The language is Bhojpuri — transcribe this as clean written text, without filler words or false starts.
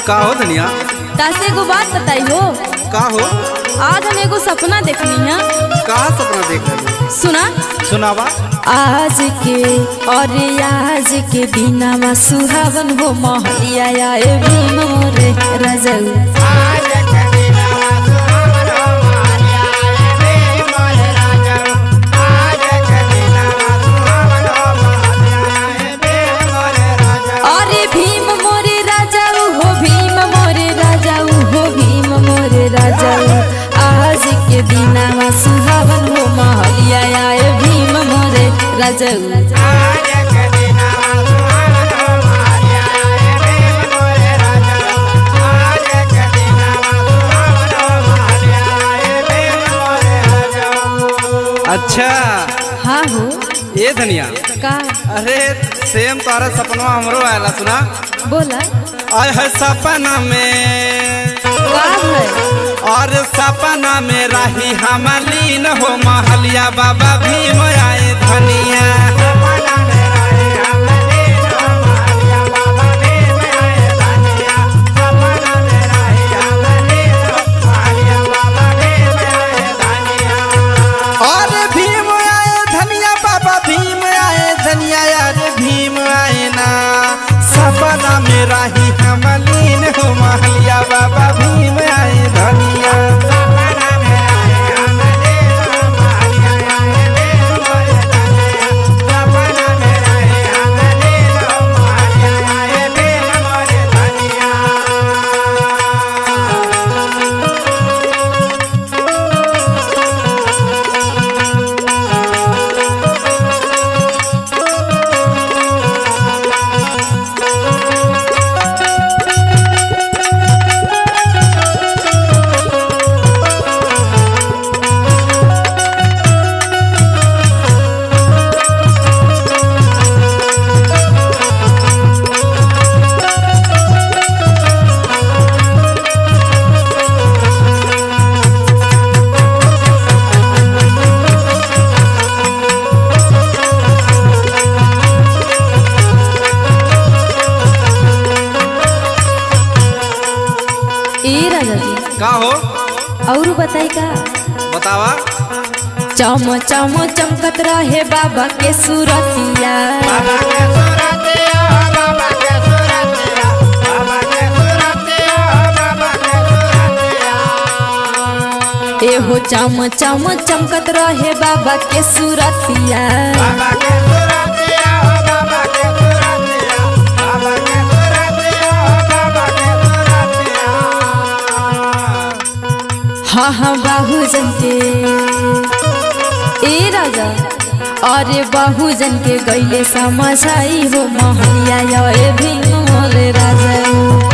का हो धनिया? तासे एगो बात बताई हो। का हो? आज हम एगो सपना देखनी है। का सपना देख रही? सुना सुनावा। आज के और आज के दिनमा सुहावन हो महलिया आए भीम मोरे रजऊ। अरे भीम मोरे राजाऊ हो, भीम मोरे राजाऊ हो, भीम मोरे राजाऊ। आज के दिनमा सुहावन हो महलिया आए भीम मोरे राजाऊ। अच्छा हाँ हो। ये धनिया का अरे सेम तारा सपना हमरो आयला। सुना बोला। आय है सपना में का है? और सपना में रही हम लीन हो महलिया बाबा भीम आए धनिया। सपना में रही हम लीन हो महलिया बाबा भीम आए धनिया। का हो? और बताई का? बतावा। चम चम चमकत रहे बाबा के सूरतिया। बाबा के सूरतिया, बाबा के सूरतिया, बाबा के सूरतिया, बाबा के सूरतिया। एहो चम चम चमकत रहे बाबा के सूरतिया। बाबा के सूरतिया, बाबा के सूरतिया, बाबा के सूरतिया, बाबा के सूरतिया। हाँ हाँ बाहुजन के ए राजा। अरे बाहुजन के गईले समझाई हो महलिया आए भीम मोरे राजा।